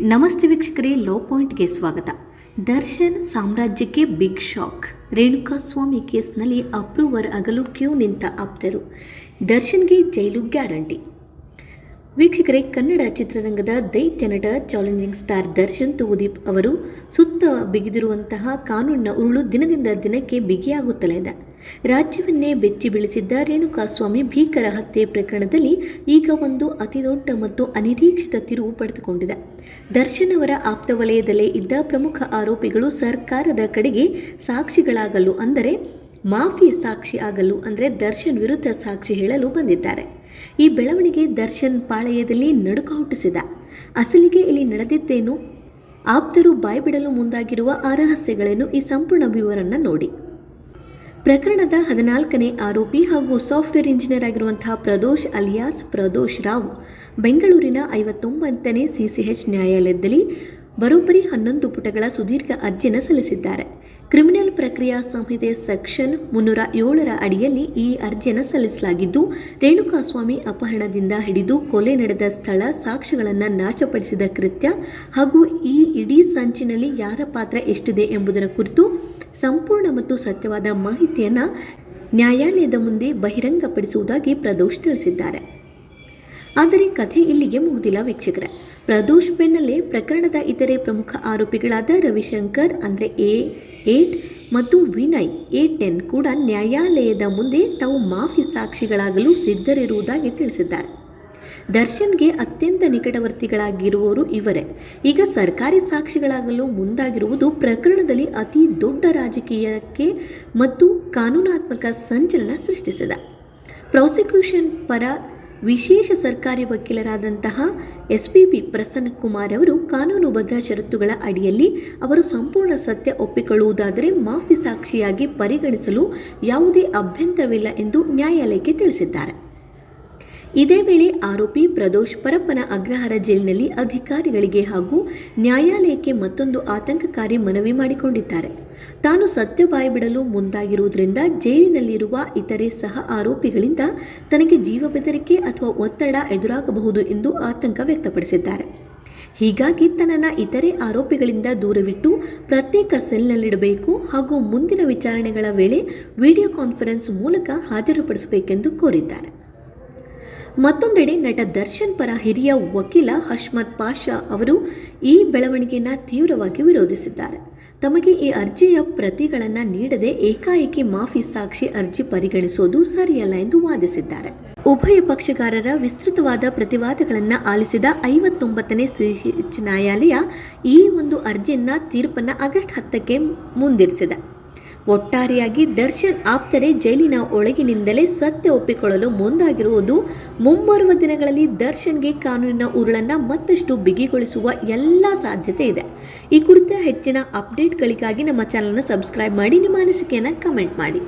ನಮಸ್ತೆ ವೀಕ್ಷಕರೇ, ಲೋ ಪಾಯಿಂಟ್ಗೆ ಸ್ವಾಗತ. ದರ್ಶನ್ ಸಾಮ್ರಾಜ್ಯಕ್ಕೆ ಬಿಗ್ ಶಾಕ್. ರೇಣುಕಾಸ್ವಾಮಿ ಕೇಸ್ನಲ್ಲಿ ಅಪ್ರೂವರ್ ಆಗಲು ಕ್ಯೂ ನಿಂತ ಆಪ್ತರು. ದರ್ಶನ್ಗೆ ಜೈಲು ಗ್ಯಾರಂಟಿ. ವೀಕ್ಷಕರೇ, ಕನ್ನಡ ಚಿತ್ರರಂಗದ ದೈತ್ಯ ನಟ, ಚಾಲೆಂಜಿಂಗ್ ಸ್ಟಾರ್ ದರ್ಶನ್ ತೂಗುದೀಪ್ ಅವರು ಸುತ್ತ ಬಿಗಿದಿರುವಂತಹ ಕಾನೂನಿನ ಉರುಳು ದಿನದಿಂದ ದಿನಕ್ಕೆ ಬಿಗಿಯಾಗುತ್ತಲೇ ಇದೆ. ರಾಜ್ಯವನ್ನೇ ಬೆಚ್ಚಿ ಬೀಳಿಸಿದ್ದ ರೇಣುಕಾಸ್ವಾಮಿ ಭೀಕರ ಹತ್ಯೆ ಪ್ರಕರಣದಲ್ಲಿ ಈಗ ಒಂದು ಅತಿದೊಡ್ಡ ಮತ್ತು ಅನಿರೀಕ್ಷಿತ ತಿರುವು ಪಡೆದುಕೊಂಡಿದೆ. ದರ್ಶನ್ ಅವರ ಆಪ್ತ ವಲಯದಲ್ಲೇ ಇದ್ದ ಪ್ರಮುಖ ಆರೋಪಿಗಳು ಸರ್ಕಾರದ ಕಡೆಗೆ ಸಾಕ್ಷಿಗಳಾಗಲು, ಅಂದರೆ ಮಾಫಿ ಸಾಕ್ಷಿ ಆಗಲು, ಅಂದರೆ ದರ್ಶನ್ ವಿರುದ್ಧ ಸಾಕ್ಷಿ ಹೇಳಲು ಬಂದಿದ್ದಾರೆ. ಈ ಬೆಳವಣಿಗೆ ದರ್ಶನ್ ಪಾಳಯದಲ್ಲಿ ನಡುಕ ಹುಟ್ಟಿಸಿದ. ಅಸಲಿಗೆ ಇಲ್ಲಿ ನಡೆದಿದ್ದೇನು, ಆಪ್ತರು ಬಾಯ್ಬಿಡಲು ಮುಂದಾಗಿರುವ ಆ ರಹಸ್ಯಗಳೇನು, ಈ ಸಂಪೂರ್ಣ ವಿವರವನ್ನು ನೋಡಿ. ಪ್ರಕರಣದ 14ನೇ ಆರೋಪಿ ಹಾಗೂ ಸಾಫ್ಟ್ವೇರ್ ಇಂಜಿನಿಯರ್ ಆಗಿರುವಂತಹ ಪ್ರದೋಷ್ ಅಲಿಯಾಸ್ ಪ್ರದೋಷ್ ರಾವ್ ಬೆಂಗಳೂರಿನ 59ನೇ CCH ನ್ಯಾಯಾಲಯದಲ್ಲಿ ಬರೋಬ್ಬರಿ 11 ಪುಟಗಳ ಸುದೀರ್ಘ ಅರ್ಜಿಯನ್ನು ಸಲ್ಲಿಸಿದ್ದಾರೆ. ಕ್ರಿಮಿನಲ್ ಪ್ರಕ್ರಿಯಾ ಸಂಹಿತೆ ಸೆಕ್ಷನ್ 307ರ ಅಡಿಯಲ್ಲಿ ಈ ಅರ್ಜಿಯನ್ನು ಸಲ್ಲಿಸಲಾಗಿದ್ದು, ರೇಣುಕಾಸ್ವಾಮಿ ಅಪಹರಣದಿಂದ ಹಿಡಿದು ಕೊಲೆ ನಡೆದ ಸ್ಥಳ, ಸಾಕ್ಷ್ಯಗಳನ್ನು ನಾಶಪಡಿಸಿದ ಕೃತ್ಯ ಹಾಗೂ ಈ ಇಡೀ ಸಂಚಿನಲ್ಲಿ ಯಾರ ಪಾತ್ರ ಎಷ್ಟಿದೆ ಎಂಬುದರ ಕುರಿತು ಸಂಪೂರ್ಣ ಮತ್ತು ಸತ್ಯವಾದ ಮಾಹಿತಿಯನ್ನು ನ್ಯಾಯಾಲಯದ ಮುಂದೆ ಬಹಿರಂಗಪಡಿಸುವುದಾಗಿ ಪ್ರದೋಷ್ ತಿಳಿಸಿದ್ದಾರೆ. ಆದರೆ ಕಥೆ ಇಲ್ಲಿಗೆ ಮುಗಿದಿಲ್ಲ ವೀಕ್ಷಕರೇ. ಪ್ರದೋಷ್ ಬೆನ್ನಲ್ಲೇ ಪ್ರಕರಣದ ಇತರೆ ಪ್ರಮುಖ ಆರೋಪಿಗಳಾದ ರವಿಶಂಕರ್ ಅಂದರೆ A8 ಮತ್ತು ವಿನಯ್ A10 ಕೂಡ ನ್ಯಾಯಾಲಯದ ಮುಂದೆ ತಾವು ಮಾಫಿ ಸಾಕ್ಷಿಗಳಾಗಲು ಸಿದ್ಧರಿರುವುದಾಗಿ ತಿಳಿಸಿದ್ದಾರೆ. ದರ್ಶನ್ಗೆ ಅತ್ಯಂತ ನಿಕಟವರ್ತಿಗಳಾಗಿರುವವರು ಇವರೇ. ಈಗ ಸರ್ಕಾರಿ ಸಾಕ್ಷಿಗಳಾಗಲು ಮುಂದಾಗಿರುವುದು ಪ್ರಕರಣದಲ್ಲಿ ಅತಿ ದೊಡ್ಡ ರಾಜಕೀಯಕ್ಕೆ ಮತ್ತು ಕಾನೂನಾತ್ಮಕ ಸಂಚಲನ ಸೃಷ್ಟಿಸಿದೆ. ಪ್ರಾಸಿಕ್ಯೂಷನ್ ಪರ ವಿಶೇಷ ಸರ್ಕಾರಿ ವಕೀಲರಾದಂತಹ SPP ಪ್ರಸನ್ನ ಕುಮಾರ್ ಅವರು ಕಾನೂನುಬದ್ಧ ಷರತ್ತುಗಳ ಅಡಿಯಲ್ಲಿ ಅವರು ಸಂಪೂರ್ಣ ಸತ್ಯ ಒಪ್ಪಿಕೊಳ್ಳುವುದಾದರೆ ಮಾಫಿ ಸಾಕ್ಷಿಯಾಗಿ ಪರಿಗಣಿಸಲು ಯಾವುದೇ ಅಭ್ಯಂತರವಿಲ್ಲ ಎಂದು ನ್ಯಾಯಾಲಯಕ್ಕೆ ತಿಳಿಸಿದ್ದಾರೆ. ಇದೇ ವೇಳೆ ಆರೋಪಿ ಪ್ರದೋಷ್ ಪರಪ್ಪನ ಅಗ್ರಹಾರ ಜೈಲಿನಲ್ಲಿ ಅಧಿಕಾರಿಗಳಿಗೆ ಹಾಗೂ ನ್ಯಾಯಾಲಯಕ್ಕೆ ಮತ್ತೊಂದು ಆತಂಕಕಾರಿ ಮನವಿ ಮಾಡಿಕೊಂಡಿದ್ದಾರೆ. ತಾನು ಸತ್ಯ ಬಾಯ್ಬಿಡಲು ಮುಂದಾಗಿರುವುದರಿಂದ ಜೈಲಿನಲ್ಲಿರುವ ಇತರೆ ಸಹ ಆರೋಪಿಗಳಿಂದ ತನಗೆ ಜೀವ ಬೆದರಿಕೆ ಅಥವಾ ಒತ್ತಡ ಎದುರಾಗಬಹುದು ಎಂದು ಆತಂಕ ವ್ಯಕ್ತಪಡಿಸಿದ್ದಾರೆ. ಹೀಗಾಗಿ ತನ್ನನ್ನು ಇತರೆ ಆರೋಪಿಗಳಿಂದ ದೂರವಿಟ್ಟು ಪ್ರತ್ಯೇಕ ಸೆಲ್ನಲ್ಲಿಡಬೇಕು ಹಾಗೂ ಮುಂದಿನ ವಿಚಾರಣೆಗಳ ವೇಳೆ ವಿಡಿಯೋ ಕಾನ್ಫರೆನ್ಸ್ ಮೂಲಕ ಹಾಜರುಪಡಿಸಬೇಕೆಂದು ಕೋರಿದ್ದಾರೆ. ಮತ್ತೊಂದೆಡೆ ನಟ ದರ್ಶನ್ ಪರ ಹಿರಿಯ ವಕೀಲ ಹಶ್ಮತ್ ಪಾಷಾ ಅವರು ಈ ಬೆಳವಣಿಗೆಯನ್ನು ತೀವ್ರವಾಗಿ ವಿರೋಧಿಸಿದ್ದಾರೆ. ತಮಗೆ ಈ ಅರ್ಜಿಯ ಪ್ರತಿಗಳನ್ನು ನೀಡದೆ ಏಕಾಏಕಿ ಮಾಫಿ ಸಾಕ್ಷಿ ಅರ್ಜಿ ಪರಿಗಣಿಸುವುದು ಸರಿಯಲ್ಲ ಎಂದು ವಾದಿಸಿದ್ದಾರೆ. ಉಭಯ ಪಕ್ಷಗಾರರ ವಿಸ್ತೃತವಾದ ಪ್ರತಿವಾದಗಳನ್ನು ಆಲಿಸಿದ 59ನೇ CCH ನ್ಯಾಯಾಲಯ ಈ ಒಂದು ಅರ್ಜಿಯನ್ನು ತೀರ್ಪನ್ನು ಆಗಸ್ಟ್ 10ಕ್ಕೆ ಮುಂದಿರಿಸಿದೆ. ಒಟ್ಟಾರೆಯಾಗಿ ದರ್ಶನ್ ಆಪ್ತರೇ ಜೈಲಿನ ಒಳಗಿನಿಂದಲೇ ಸತ್ಯ ಒಪ್ಪಿಕೊಳ್ಳಲು ಮುಂದಾಗಿರುವುದು ಮುಂಬರುವ ದಿನಗಳಲ್ಲಿ ದರ್ಶನ್ಗೆ ಕಾನೂನಿನ ಉರುಳನ್ನು ಮತ್ತಷ್ಟು ಬಿಗಿಗೊಳಿಸುವ ಎಲ್ಲ ಸಾಧ್ಯತೆ ಇದೆ. ಈ ಕುರಿತ ಹೆಚ್ಚಿನ ಅಪ್ಡೇಟ್ಗಳಿಗಾಗಿ ನಮ್ಮ ಚಾನಲ್ನ ಸಬ್ಸ್ಕ್ರೈಬ್ ಮಾಡಿ, ನಿಮ್ಮ ಅನಿಸಿಕೆಯನ್ನು ಕಮೆಂಟ್ ಮಾಡಿ.